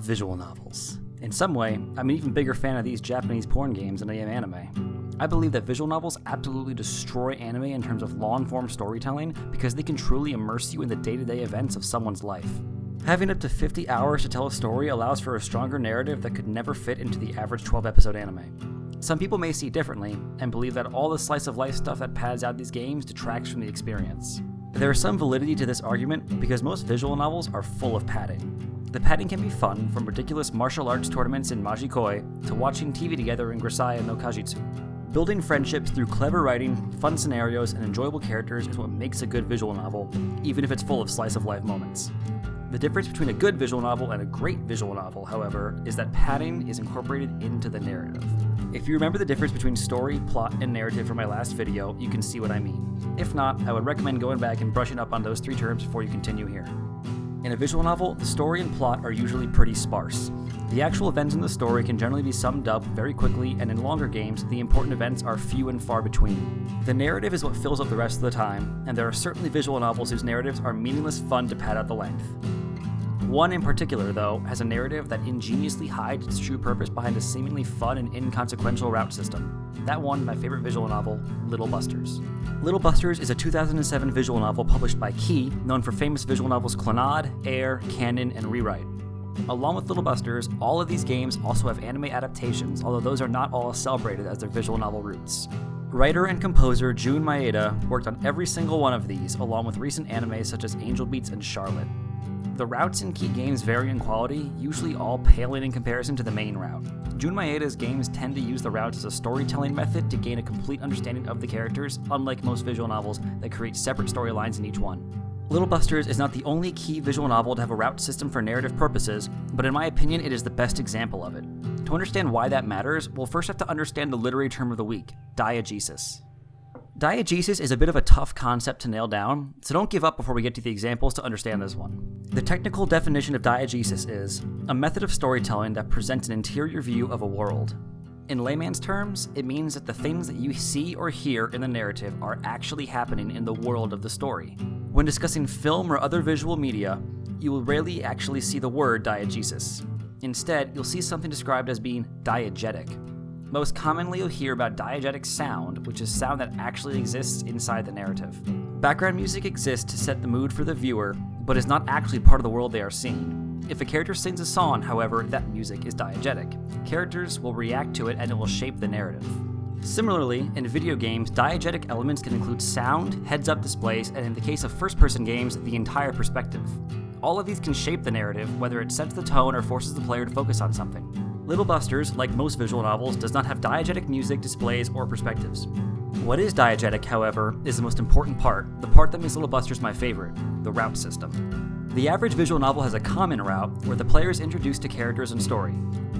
visual novels. In some way, I'm an even bigger fan of these Japanese porn games than I am anime. I believe that visual novels absolutely destroy anime in terms of long-form storytelling because they can truly immerse you in the day-to-day events of someone's life. Having up to 50 hours to tell a story allows for a stronger narrative that could never fit into the average 12-episode anime. Some people may see differently and believe that all the slice-of-life stuff that pads out these games detracts from the experience. There is some validity to this argument because most visual novels are full of padding. The padding can be fun, from ridiculous martial arts tournaments in Majikoi to watching TV together in Grisaya no Kajitsu. Building friendships through clever writing, fun scenarios, and enjoyable characters is what makes a good visual novel, even if it's full of slice-of-life moments. The difference between a good visual novel and a great visual novel, however, is that padding is incorporated into the narrative. If you remember the difference between story, plot, and narrative from my last video, you can see what I mean. If not, I would recommend going back and brushing up on those 3 terms before you continue here. In a visual novel, the story and plot are usually pretty sparse. The actual events in the story can generally be summed up very quickly, and in longer games, the important events are few and far between. The narrative is what fills up the rest of the time, and there are certainly visual novels whose narratives are meaningless fun to pad out the length. One in particular, though, has a narrative that ingeniously hides its true purpose behind a seemingly fun and inconsequential route system. That one, my favorite visual novel, Little Busters. Little Busters is a 2007 visual novel published by Key, known for famous visual novels Clannad, Air, Canon, and Rewrite. Along with Little Busters, all of these games also have anime adaptations, although those are not all as celebrated as their visual novel roots. Writer and composer Jun Maeda worked on every single one of these, along with recent animes such as Angel Beats and Charlotte. The routes in Key games vary in quality, usually all paling in comparison to the main route. Jun Maeda's games tend to use the routes as a storytelling method to gain a complete understanding of the characters, unlike most visual novels that create separate storylines in each one. Little Busters is not the only Key visual novel to have a route system for narrative purposes, but in my opinion it is the best example of it. To understand why that matters, we'll first have to understand the literary term of the week, diegesis. Diegesis is a bit of a tough concept to nail down, so don't give up before we get to the examples to understand this one. The technical definition of diegesis is a method of storytelling that presents an interior view of a world. In layman's terms, it means that the things that you see or hear in the narrative are actually happening in the world of the story. When discussing film or other visual media, you will rarely actually see the word diegesis. Instead, you'll see something described as being diegetic. Most commonly, you'll hear about diegetic sound, which is sound that actually exists inside the narrative. Background music exists to set the mood for the viewer, but is not actually part of the world they are seeing. If a character sings a song, however, that music is diegetic. Characters will react to it and it will shape the narrative. Similarly, in video games, diegetic elements can include sound, heads-up displays, and in the case of first-person games, the entire perspective. All of these can shape the narrative, whether it sets the tone or forces the player to focus on something. Little Busters, like most visual novels, does not have diegetic music, displays, or perspectives. What is diegetic, however, is the most important part, the part that makes Little Busters my favorite, the route system. The average visual novel has a common route, where the player is introduced to characters and story.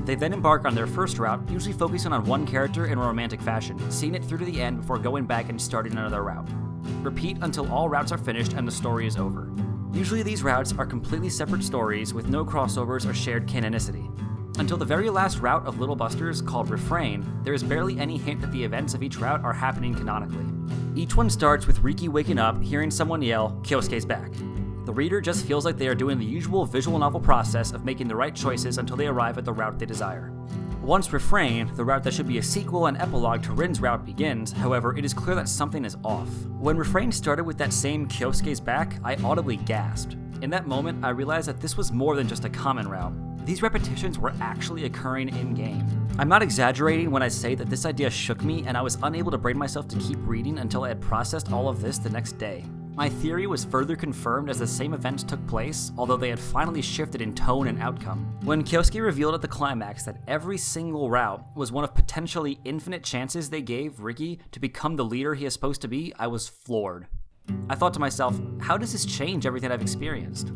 They then embark on their first route, usually focusing on one character in a romantic fashion, seeing it through to the end before going back and starting another route. Repeat until all routes are finished and the story is over. Usually these routes are completely separate stories with no crossovers or shared canonicity. Until the very last route of Little Busters, called Refrain, there is barely any hint that the events of each route are happening canonically. Each one starts with Riki waking up, hearing someone yell, "Kyosuke's back." The reader just feels like they are doing the usual visual novel process of making the right choices until they arrive at the route they desire. Once Refrain, the route that should be a sequel and epilogue to Rin's route, begins, however, it is clear that something is off. When Refrain started with that same "Kyosuke's back," I audibly gasped. In that moment, I realized that this was more than just a common route. These repetitions were actually occurring in-game. I'm not exaggerating when I say that this idea shook me and I was unable to brain myself to keep reading until I had processed all of this the next day. My theory was further confirmed as the same events took place, although they had finally shifted in tone and outcome. When Kyosuke revealed at the climax that every single route was one of potentially infinite chances they gave Riki to become the leader he is supposed to be, I was floored. I thought to myself, how does this change everything I've experienced?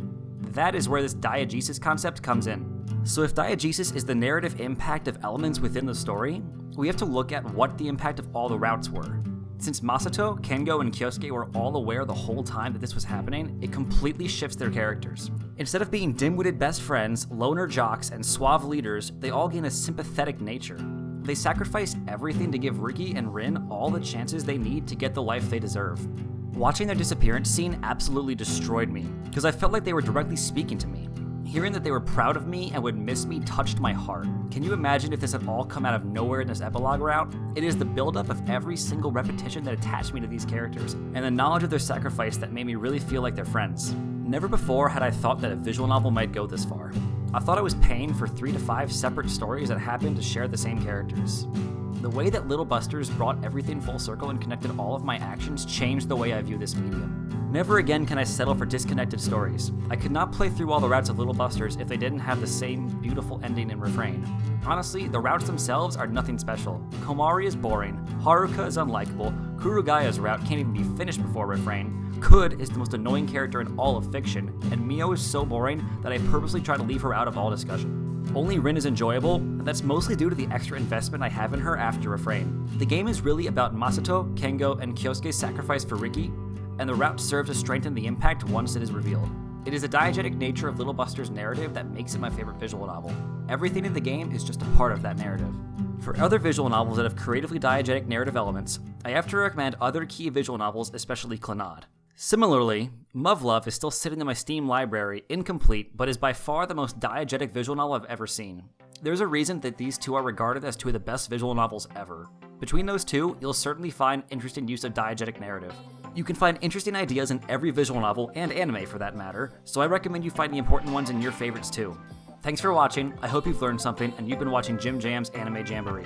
That is where this diegesis concept comes in. So if diegesis is the narrative impact of elements within the story, we have to look at what the impact of all the routes were. Since Masato, Kengo, and Kyosuke were all aware the whole time that this was happening, it completely shifts their characters. Instead of being dim-witted best friends, loner jocks, and suave leaders, they all gain a sympathetic nature. They sacrifice everything to give Riki and Rin all the chances they need to get the life they deserve. Watching their disappearance scene absolutely destroyed me, because I felt like they were directly speaking to me. Hearing that they were proud of me and would miss me touched my heart. Can you imagine if this had all come out of nowhere in this epilogue route? It is the buildup of every single repetition that attached me to these characters, and the knowledge of their sacrifice that made me really feel like their friends. Never before had I thought that a visual novel might go this far. I thought I was paying for 3 to 5 separate stories that happened to share the same characters. The way that Little Busters brought everything full circle and connected all of my actions changed the way I view this medium. Never again can I settle for disconnected stories. I could not play through all the routes of Little Busters if they didn't have the same beautiful ending and refrain. Honestly, the routes themselves are nothing special. Komari is boring, Haruka is unlikable, Kurugaya's route can't even be finished before refrain, Kud is the most annoying character in all of fiction, and Mio is so boring that I purposely try to leave her out of all discussion. Only Rin is enjoyable, and that's mostly due to the extra investment I have in her after refrain. The game is really about Masato, Kengo, and Kyosuke's sacrifice for Riki, and the route serves to strengthen the impact once it is revealed. It is the diegetic nature of Little Buster's narrative that makes it my favorite visual novel. Everything in the game is just a part of that narrative. For other visual novels that have creatively diegetic narrative elements, I have to recommend other key visual novels, especially Clannad. Similarly, Muv-Luv is still sitting in my Steam library, incomplete, but is by far the most diegetic visual novel I've ever seen. There's a reason that these two are regarded as two of the best visual novels ever. Between those two, you'll certainly find interesting use of diegetic narrative. You can find interesting ideas in every visual novel, and anime for that matter, so I recommend you find the important ones in your favorites too. Thanks for watching, I hope you've learned something, and you've been watching Jim Jam's Anime Jamboree.